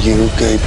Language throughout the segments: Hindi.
You gave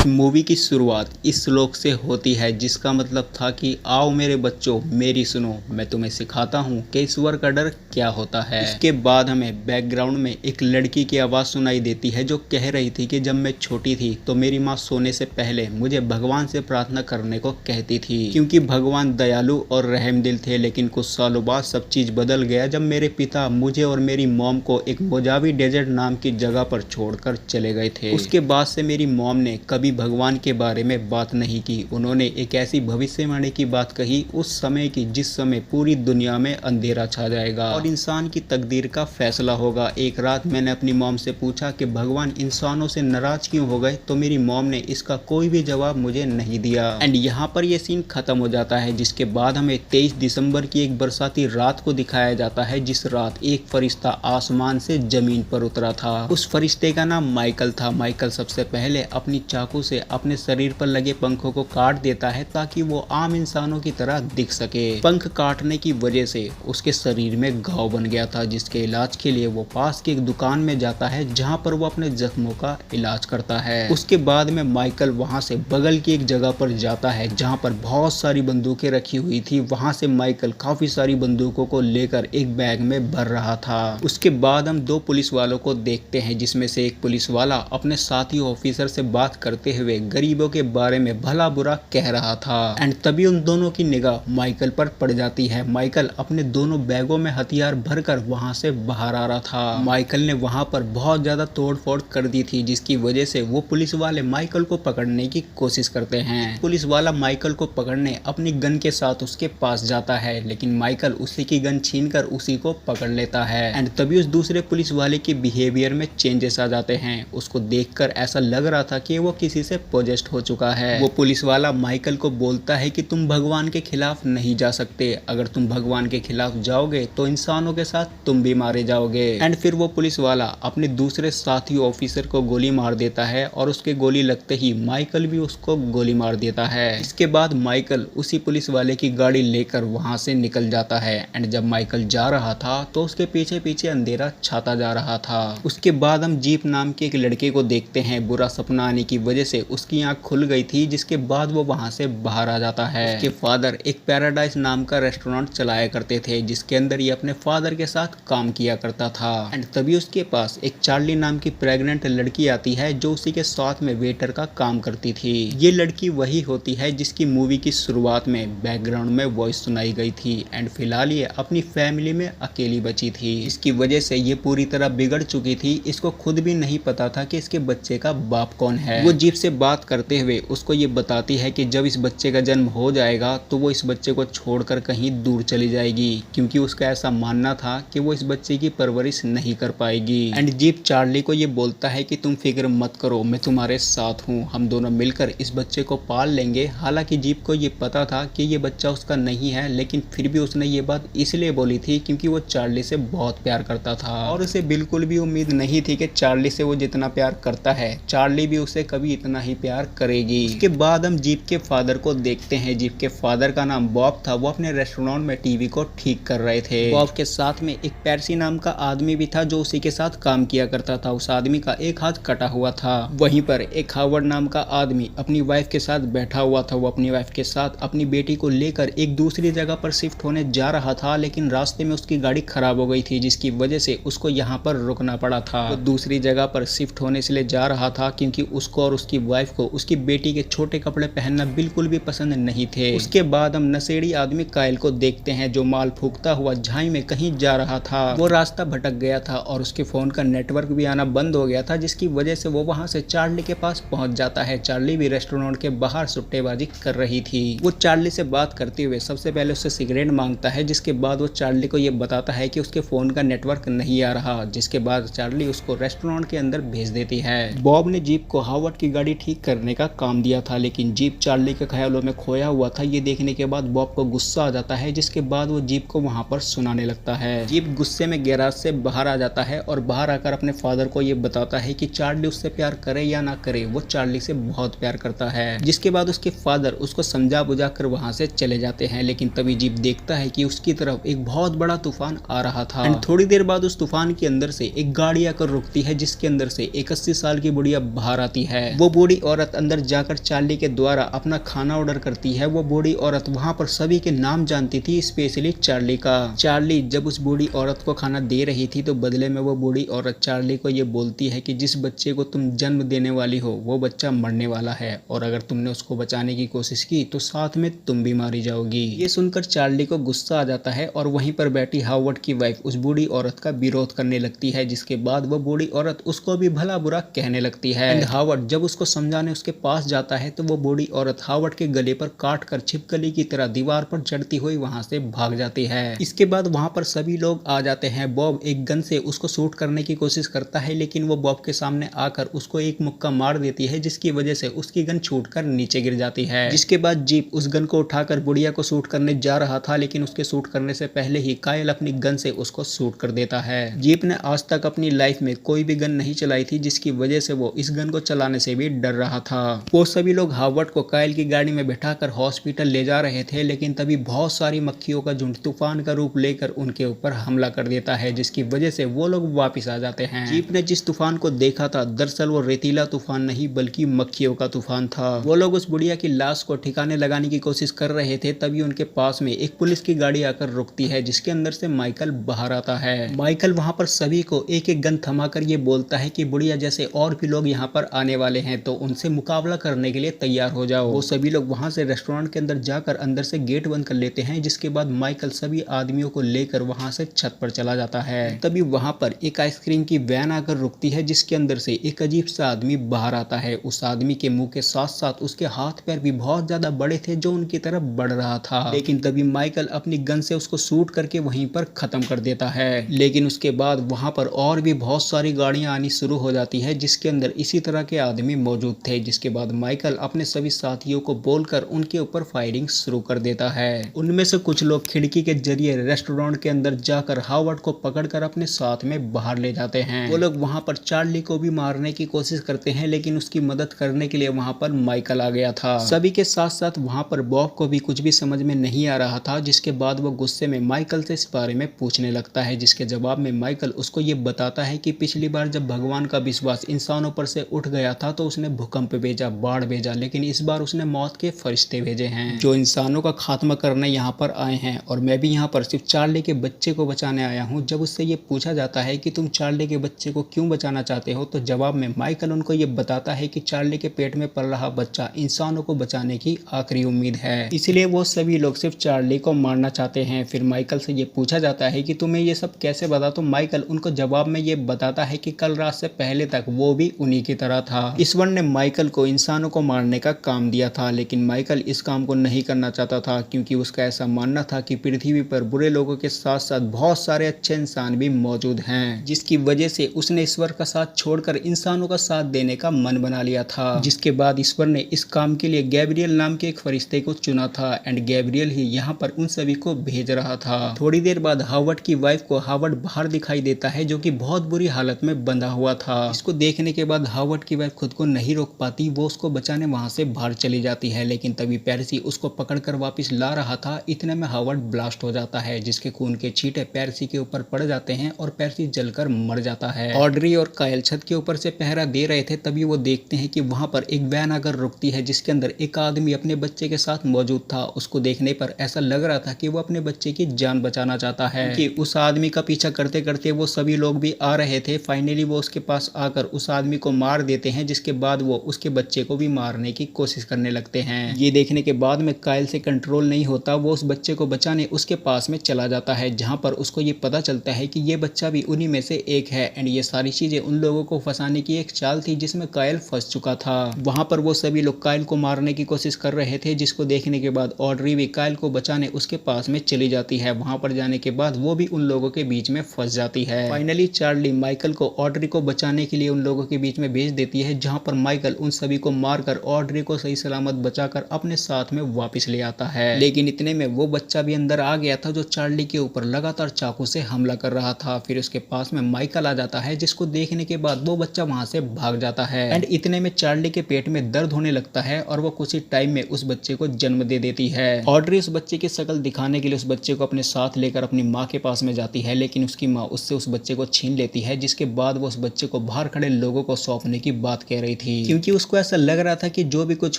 मूवी की शुरुआत इस श्लोक से होती है जिसका मतलब था कि आओ मेरे बच्चों मेरी सुनो, मैं तुम्हें सिखाता हूँ कि ईश्वर का डर क्या होता है। इसके बाद हमें बैकग्राउंड में एक लड़की की आवाज़ सुनाई देती है जो कह रही थी कि जब मैं छोटी थी तो मेरी माँ सोने से पहले मुझे भगवान से प्रार्थना करने को कहती थी, क्योंकि भगवान दयालु और रहमदिल थे। लेकिन कुछ सालों बाद सब चीज़ बदल गया जब मेरे पिता मुझे और मेरी मॉम को एक मोजावी डेजर्ट नाम की जगह पर छोड़कर चले गए थे। उसके बाद से मेरी मॉम ने कभी भगवान के बारे में बात नहीं की। उन्होंने एक ऐसी भविष्यवाणी की बात कही उस समय की जिस समय पूरी दुनिया में अंधेरा छा जाएगा और इंसान की तकदीर का फैसला होगा। एक रात मैंने अपनी मॉम से पूछा कि भगवान इंसानों से नाराज क्यों हो गए, तो मेरी मॉम ने इसका कोई भी जवाब मुझे नहीं दिया। एंड यहाँ पर ये सीन खत्म हो जाता है, जिसके बाद हमें 23 दिसंबर की एक बरसाती रात को दिखाया जाता है, जिस रात एक फरिश्ता आसमान से जमीन पर उतरा था। उस फरिश्ते का नाम माइकल था। माइकल सबसे पहले अपनी चाकू से अपने शरीर पर लगे पंखों को काट देता है ताकि वो आम इंसानों की तरह दिख सके। पंख काटने की वजह से उसके शरीर में घाव बन गया था, जिसके इलाज के लिए वो पास की एक दुकान में जाता है जहां पर वो अपने जख्मों का इलाज करता है। उसके बाद में माइकल वहां से बगल की एक जगह पर जाता है जहां पर बहुत सारी बंदूकें रखी हुई थी। वहां से माइकल काफी सारी बंदूकों को लेकर एक बैग में भर रहा था। उसके बाद हम दो पुलिस वालों को देखते हैं, जिसमें से एक पुलिस वाला अपने साथी ऑफिसर से बात करते हुए गरीबों के बारे में भला बुरा कह रहा था। एंड तभी उन दोनों की निगाह माइकल पर पड़ जाती है। माइकल अपने दोनों बैगों में हथियार भरकर वहां से बाहर आ रहा था। माइकल ने वहां पर बहुत ज्यादा तोड़फोड़ कर दी थी, जिसकी वजह से वो पुलिस वाले माइकल को पकड़ने की कोशिश करते हैं। पुलिस वाला माइकल को पकड़ने अपनी गन के साथ उसके पास जाता है, लेकिन माइकल उसी की गन छीनकर उसी को पकड़ लेता है। एंड तभी उस दूसरे पुलिस वाले के बिहेवियर में चेंजेस आ जाते हैं। उसको देखकर ऐसा लग रहा था कि वो किसी से पोजेस्ट हो चुका है। वो पुलिस वाला माइकल को बोलता है कि तुम भगवान के खिलाफ नहीं जा सकते, अगर तुम भगवान के खिलाफ जाओगे तो इंसानों के साथ तुम भी मारे जाओगे। एंड फिर वो पुलिस वाला अपने दूसरे साथी ऑफिसर को गोली मार देता है और उसके गोली लगते ही माइकल भी उसको गोली मार देता है। इसके बाद माइकल उसी पुलिस वाले की गाड़ी लेकर वहां से निकल जाता है। एंड जब माइकल जा रहा था तो उसके पीछे पीछे अंधेरा छाता जा रहा था। उसके बाद हम जीप नाम के एक लड़के को देखते हैं। बुरा सपना आने की वजह से उसकी आंख खुल गई थी, जिसके बाद वो वहां से बाहर आ जाता है। उसके फादर एक पैराडाइज नाम का रेस्टोरेंट चलाया करते थे, जिसके अंदर ये अपने फादर के साथ काम किया करता था। एंड तभी उसके पास एक चार्ली नाम की प्रेग्नेंट लड़की आती है जो उसी के साथ में वेटर का काम करती थी। ये लड़की वही होती है जिसकी मूवी की शुरुआत में बैकग्राउंड में वॉइस सुनाई गई थी। एंड फिलहाल ये अपनी फैमिली में अकेली बची थी। इसकी वजह से ये पूरी तरह बिगड़ चुकी थी। इसको खुद भी नहीं पता था कि इसके बच्चे का बाप कौन है। वो जीप से बात करते हुए उसको ये बताती है कि जब इस बच्चे का जन्म हो जाएगा तो वो इस बच्चे को छोड़कर कहीं दूर चली जाएगी, क्योंकि उसका ऐसा मानना था कि वो इस बच्चे की परवरिश नहीं कर पाएगी। एंड जीप चार्ली को ये बोलता है कि तुम फिक्र मत करो, मैं तुम्हारे साथ हूँ, हम दोनों मिलकर इस बच्चे को पाल लेंगे। हालांकि जीप को ये पता था कि ये बच्चा उसका नहीं है, लेकिन फिर भी उसने ये बात इसलिए बोली थी क्योंकि वो चार्ली से बहुत प्यार करता था और उसे बिल्कुल भी उम्मीद नहीं थी कि चार्ली से वो जितना प्यार करता है चार्ली भी उसे कभी इतना ही प्यार करेगी। इसके बाद हम जीप के फादर को देखते हैं। जीप के फादर का नाम बॉब था। वो अपने रेस्टोरेंट में टीवी को ठीक कर रहे थे। बॉब के साथ में एक पैरसी नाम का आदमी भी था जो उसी के साथ काम किया करता था। उस आदमी का एक हाथ कटा हुआ था। वहीं पर एक हावर्ड नाम का आदमी अपनी वाइफ के साथ बैठा हुआ था। वो अपनी वाइफ के साथ अपनी बेटी को लेकर एक दूसरी जगह पर शिफ्ट होने जा रहा था, लेकिन रास्ते में उसकी गाड़ी खराब हो गई थी, जिसकी वजह से उसको यहाँ पर रुकना पड़ा था। वो दूसरी जगह पर शिफ्ट होने से ले जा रहा था क्योंकि उसको और उसकी वाइफ को उसकी बेटी के छोटे कपड़े पहनना बिल्कुल भी पसंद नहीं थे। उसके बाद हम नशेड़ी आदमी कायल को देखते हैं जो माल फूकता हुआ झाई में कहीं जा रहा था। वो रास्ता भटक गया था और उसके फोन का नेटवर्क भी आना बंद हो गया था, जिसकी वजह से वो वहां से चार्ली के पास पहुंच जाता है। चार्ली भी रेस्टोरेंट के बाहर सुट्टेबाजी कर रही थी। वो चार्ली से बात करते हुए सबसे पहले उससे सिगरेट मांगता है, जिसके बाद वो चार्ली को ये बताता है कि उसके फोन का नेटवर्क नहीं आ रहा, जिसके बाद चार्ली उसको रेस्टोरेंट के अंदर भेज देती है। बॉब ने जीप को हावर्ड की गाड़ी गाड़ी ठीक करने का काम दिया था, लेकिन जीप चार्ली के ख्यालों में खोया हुआ था। ये देखने के बाद बॉब को गुस्सा आ जाता है, जिसके बाद वो जीप को वहां पर सुनाने लगता है। जीप गुस्से में गैराज से बाहर आ जाता है और बाहर आकर अपने फादर को ये बताता है कि चार्ली उससे प्यार करे या ना करे, वो चार्ली से बहुत प्यार करता है। जिसके बाद उसके फादर उसको समझा बुझा कर वहां से चले जाते हैं, लेकिन तभी जीप देखता है कि उसकी तरफ एक बहुत बड़ा तूफान आ रहा था। थोड़ी देर बाद उस तूफान के अंदर से एक गाड़ी आकर रुकती है, जिसके अंदर से एक 80 साल की बुढ़िया बाहर आती है। वो बूढ़ी औरत अंदर जाकर चार्ली के द्वारा अपना खाना ऑर्डर करती है। वो बूढ़ी औरत वहां पर सभी के नाम जानती थी, स्पेशली चार्ली का। चार्ली जब उस बूढ़ी औरत को खाना दे रही थी तो बदले में वो बूढ़ी औरत चार्ली को ये बोलती है कि जिस बच्चे को तुम जन्म देने वाली हो वो बच्चा मरने वाला है, और अगर तुमने उसको बचाने की कोशिश की तो साथ में तुम भी मारी जाओगी। ये सुनकर चार्ली को गुस्सा आ जाता है और वहीं पर बैठी हावर्ड की वाइफ उस बूढ़ी औरत का विरोध करने लगती है, जिसके बाद वो बूढ़ी औरत उसको भी भला बुरा कहने लगती है। एंड हावर्ड जब उसको समझाने उसके पास जाता है तो वो बूढ़ी औरत हावर्ड के गले पर काट कर छिपकली की तरह दीवार पर चढ़ती हुई वहां से भाग जाती है। इसके बाद वहां पर सभी लोग आ जाते हैं। बॉब एक गन से उसको शूट करने की कोशिश करता है, लेकिन वो बॉब के सामने आकर उसको एक मुक्का मार देती है, जिसकी वजह से उसकी गन छूट कर नीचे गिर जाती है। जिसके बाद जीप उस गन को उठाकर बुढ़िया को शूट करने जा रहा था, लेकिन उसके शूट करने से पहले ही कायल अपनी गन से उसको शूट कर देता है। जीप ने आज तक अपनी लाइफ में कोई भी गन नहीं चलाई थी, जिसकी वजह से वो इस गन को चलाने से भी डर रहा था। वो सभी लोग हावर्ड को कायल की गाड़ी में बैठाकर हॉस्पिटल ले जा रहे थे, लेकिन तभी बहुत सारी मक्खियों का झुंड तूफान का रूप लेकर उनके ऊपर हमला कर देता है, जिसकी वजह से वो लोग वापस आ जाते हैं। जीप ने जिस तूफान को देखा था दरअसल वो रेतीला तूफान नहीं बल्कि मक्खियों का तूफान था। वो लोग उस बुढ़िया की लाश को ठिकाने लगाने की कोशिश कर रहे थे, तभी उनके पास में एक पुलिस की गाड़ी आकर रुकती है, जिसके अंदर से माइकल बाहर आता है। माइकल वहां पर सभी को एक एक गन थमाकर ये बोलता है कि बुढ़िया जैसे और भी लोग यहाँ पर आने वाले हैं, तो उनसे मुकाबला करने के लिए तैयार हो जाओ। वो सभी लोग वहां से रेस्टोरेंट के अंदर जाकर अंदर से गेट बंद कर लेते हैं, जिसके बाद माइकल सभी आदमियों को लेकर वहां से छत पर चला जाता है। तभी वहां पर एक आइसक्रीम की वैन आकर रुकती है, जिसके अंदर से एक अजीब सा आदमी बाहर आता है। उस आदमी के मुंह के साथ साथ उसके हाथ पैर भी बहुत ज्यादा बड़े थे, जो उनकी तरफ बढ़ रहा था, लेकिन तभी माइकल अपनी गन से उसको शूट करके वहीं पर खत्म कर देता है। लेकिन उसके बाद वहां पर और भी बहुत सारी गाड़ियां आनी शुरू हो जाती है, जिसके अंदर इसी तरह के आदमी मौजूद थे। जिसके बाद माइकल अपने सभी साथियों को बोलकर उनके ऊपर फायरिंग शुरू कर देता है। उनमें से कुछ लोग खिड़की के जरिए रेस्टोरेंट के अंदर जाकर हावर्ड को पकड़कर अपने साथ में बाहर ले जाते हैं। वो लोग वहां पर चार्ली को भी मारने की कोशिश करते हैं, लेकिन उसकी मदद करने के लिए वहां पर माइकल आ गया था। सभी के साथ साथ वहां पर बॉब को भी कुछ भी समझ में नहीं आ रहा था, जिसके बाद वो गुस्से में माइकल से इस बारे में पूछने लगता है, जिसके जवाब में माइकल उसको ये बताता है कि पिछली बार जब भगवान का विश्वास इंसानों पर से उठ गया था तो उसने भूकंप भेजा, बाढ़ भेजा, लेकिन इस बार उसने मौत के फरिश्ते भेजे हैं जो इंसानों का खात्मा करने यहाँ पर आए हैं, और मैं भी यहाँ पर सिर्फ चार्ली के बच्चे को बचाने आया हूँ। जब उससे ये पूछा जाता है कि तुम चार्ली के बच्चे को क्यों बचाना चाहते हो, तो जवाब में माइकल उनको ये बताता है कि चार्ली के पेट में पल रहा बच्चा इंसानों को बचाने की आखिरी उम्मीद है, इसलिए वो सभी लोग सिर्फ चार्ली को मारना चाहते हैं। फिर माइकल से ये पूछा जाता है कि तुम्हें ये सब कैसे पता, तो माइकल उनको जवाब में ये बताता है कि कल रात से पहले तक वो भी उन्हीं की तरह था। ईश्वर ने माइकल को इंसानों को मारने का काम दिया था, लेकिन माइकल इस काम को नहीं करना चाहता था, क्योंकि उसका ऐसा मानना था कि पृथ्वी पर बुरे लोगों के साथ साथ बहुत सारे अच्छे इंसान भी मौजूद हैं, जिसकी वजह से उसने ईश्वर का साथ छोड़कर इंसानों का साथ देने का मन बना लिया था। जिसके बाद ईश्वर ने इस काम के लिए गैब्रियल नाम के एक फरिश्ते को चुना था, एंड गैब्रियल ही यहाँ पर उन सभी को भेज रहा था। थोड़ी देर बाद हावर्ड की वाइफ को हावर्ड बाहर दिखाई देता है, जो कि बहुत बुरी हालत में बंधा हुआ था। इसको देखने के बाद हावर्ड की वाइफ खुद को नहीं रोक पाती, वो उसको बचाने वहां से बाहर चली जाती है, लेकिन तभी पेर्सी उसको पकड़कर वापस ला रहा था। इतने में हावर्ड ब्लास्ट हो जाता है, जिसके खून के छींटे पेर्सी के ऊपर पड़ जाते हैं और पेर्सी जलकर मर जाता है। ऑड्री और कायल छत के ऊपर से पहरा दे रहे थे, तभी वो देखते हैं कि वहां पर एक वैन आकर रुकती है, जिसके अंदर एक आदमी अपने बच्चे के साथ मौजूद था। उसको देखने पर ऐसा लग रहा था कि वो अपने बच्चे की जान बचाना चाहता है, कि उस आदमी का पीछा करते करते वो सभी लोग भी आ रहे थे। फाइनली वो उसके पास आकर उस आदमी को मार देते हैं, जिसके बाद वो उसके बच्चे को भी मारने की कोशिश करने लगते हैं। ये देखने के बाद में कायल से कंट्रोल नहीं होता, वो उस बच्चे को बचाने उसके पास में चला जाता है, जहां पर उसको ये पता चलता है कि ये बच्चा भी उन्हीं में से एक है, एंड ये सारी चीजें उन लोगों को फंसाने की एक चाल थी जिसमें कायल फंस चुका था। वहां पर वो सभी लोग कायल को मारने की कोशिश कर रहे थे, जिसको देखने के बाद ऑड्री भी कायल को बचाने उसके पास में चली जाती है। वहां पर जाने के बाद वो भी उन लोगों के बीच में फंस जाती है। फाइनली चार्ली माइकल को ऑड्री को बचाने के लिए उन लोगों के बीच में भेज देती है, जहां पर पर माइकल उन सभी को मारकर ऑड्री को सही सलामत बचाकर अपने साथ में वापस ले आता है। लेकिन इतने में वो बच्चा भी अंदर आ गया था जो चार्ली के ऊपर लगातार चाकू से हमला कर रहा था। फिर उसके पास में माइकल आ जाता है, जिसको देखने के बाद वो बच्चा वहां से भाग जाता है। एंड इतने में चार्ली के पेट में दर्द होने लगता है और वो कुछ ही टाइम में उस बच्चे को जन्म दे देती है। ऑड्री उस बच्चे की शक्ल दिखाने के लिए उस बच्चे को अपने साथ लेकर अपनी माँ के पास में जाती है, लेकिन उसकी माँ उससे उस बच्चे को छीन लेती है, जिसके बाद वो उस बच्चे को बाहर खड़े लोगों को सौंपने की बात कह रही थी, क्योंकि उसको ऐसा लग रहा था कि जो भी कुछ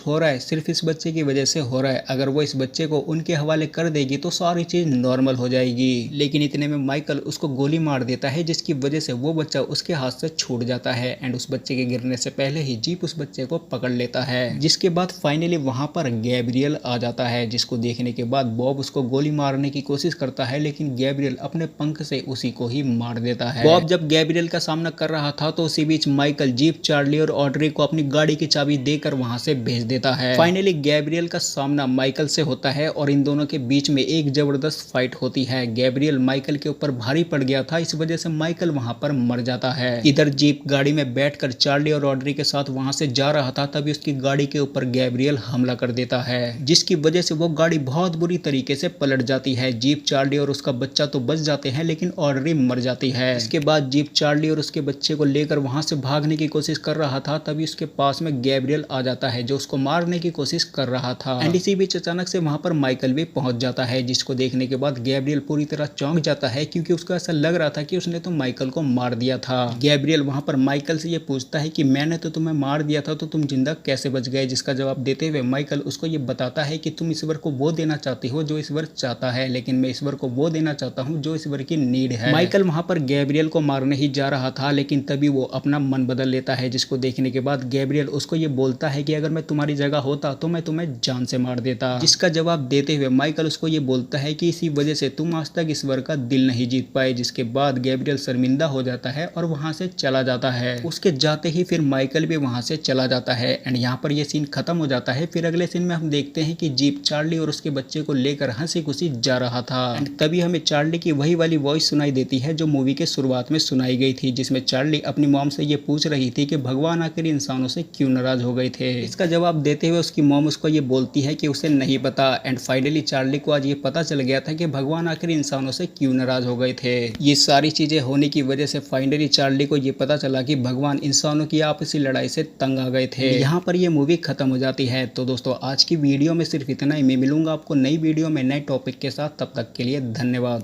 हो रहा है सिर्फ इस बच्चे की वजह से हो रहा है। अगर वो इस बच्चे को उनके हवाले कर देगी तो सारी चीज नॉर्मल हो जाएगी। लेकिन इतने में माइकल उसको गोली मार देता है, जिसकी वजह से वो बच्चा उसके हाथ से छूट जाता है। एंड उस बच्चे के गिरने से पहले ही जीप उस बच्चे को पकड़ लेता है, जिसके बाद फाइनली वहां पर गैब्रियल आ जाता है, जिसको देखने के बाद बॉब उसको गोली मारने की कोशिश करता है, लेकिन गैब्रियल अपने पंख से उसी को ही मार देता है। बॉब जब गैब्रियल का सामना कर रहा था तो उसी बीच माइकल जीप, चार्ली और ऑड्री को अपनी गाड़ी की चाबी देकर वहां से भेज देता है। फाइनली गैब्रियल का सामना माइकल से होता है और इन दोनों के बीच में एक जबरदस्त फाइट होती है। गैब्रियल माइकल के ऊपर भारी पड़ गया था, इस वजह से माइकल वहां पर मर जाता है। इधर जीप गाड़ी में बैठकर चार्ली और ऑड्री के साथ वहां से जा रहा था, तभी उसकी गाड़ी के ऊपर गैब्रियल हमला कर देता है, जिसकी वजह से वो गाड़ी बहुत बुरी तरीके से पलट जाती है। जीप, चार्ली और उसका बच्चा तो बच जाते हैं, लेकिन ऑड्री मर जाती है। इसके बाद जीप चार्ली और उसके बच्चे को लेकर वहां से भागने की कोशिश कर रहा था, तभी उसके पास में गैब्रियल आ जाता है, जो उसको मारने की कोशिश कर रहा था। एंड इसी बीच अचानक से वहां पर माइकल भी पहुंच जाता है, जिसको देखने के बाद गैब्रियल पूरी तरह चौंक जाता है, क्योंकि उसको ऐसा लग रहा था कि उसने तो माइकल को मार दिया था। गैब्रियल वहां पर माइकल से ये पूछता है कि मैंने तो तुम्हें मार दिया था, तो तुम जिंदा कैसे बच गए? जिसका जवाब देते हुए माइकल उसको ये बताता है कि तुम ईश्वर को वो देना चाहती हो जो ईश्वर चाहता है, लेकिन मैं ईश्वर को वो देना चाहता हूँ जो ईश्वर की नीड है। माइकल वहां पर गैब्रियल को मारने ही जा रहा था, लेकिन तभी वो अपना मन बदल लेता है, जिसको देखने के बाद गैब्रियल उसको ये बोलता है कि अगर मैं तुम्हारी जगह होता तो मैं तुम्हें जान से मार देता। जिसका जवाब देते हुए माइकल उसको ये बोलता है कि इसी वजह से तुम आज तक ईश्वर का दिल नहीं जीत पाए। जिसके बाद गैब्रियल शर्मिंदा हो जाता है और वहां से चला जाता है। उसके जाते ही फिर माइकल भी वहां से चला जाता है। एंड यहाँ पर ये सीन खत्म हो जाता है। फिर अगले सीन में हम देखते हैं कि जीप चार्ली और उसके बच्चे को लेकर हंसी खुशी जा रहा था। एंड तभी हमें चार्ली की वही वाली वॉइस सुनाई देती है जो मूवी के शुरुआत में सुनाई गई थी, जिसमें चार्ली अपनी मॉम से ये पूछ रही थी कि भगवान आखिर इंसानों से क्यों नाराज हो गए थे। इसका जवाब देते हुए उसकी मॉम उसको ये बोलती है कि उसे नहीं पता। एंड फाइनली चार्ली को आज ये पता चल गया था कि भगवान आखिर इंसानों से क्यों नाराज हो गए थे। ये सारी चीजें होने की वजह से फाइनली चार्ली को ये पता चला कि भगवान इंसानों की आपसी लड़ाई से तंग आ गए थे। यहाँ पर ये मूवी खत्म हो जाती है। तो दोस्तों आज की वीडियो में सिर्फ इतना ही। मैं मिलूंगा आपको नई वीडियो में नए टॉपिक के साथ, तब तक के लिए धन्यवाद।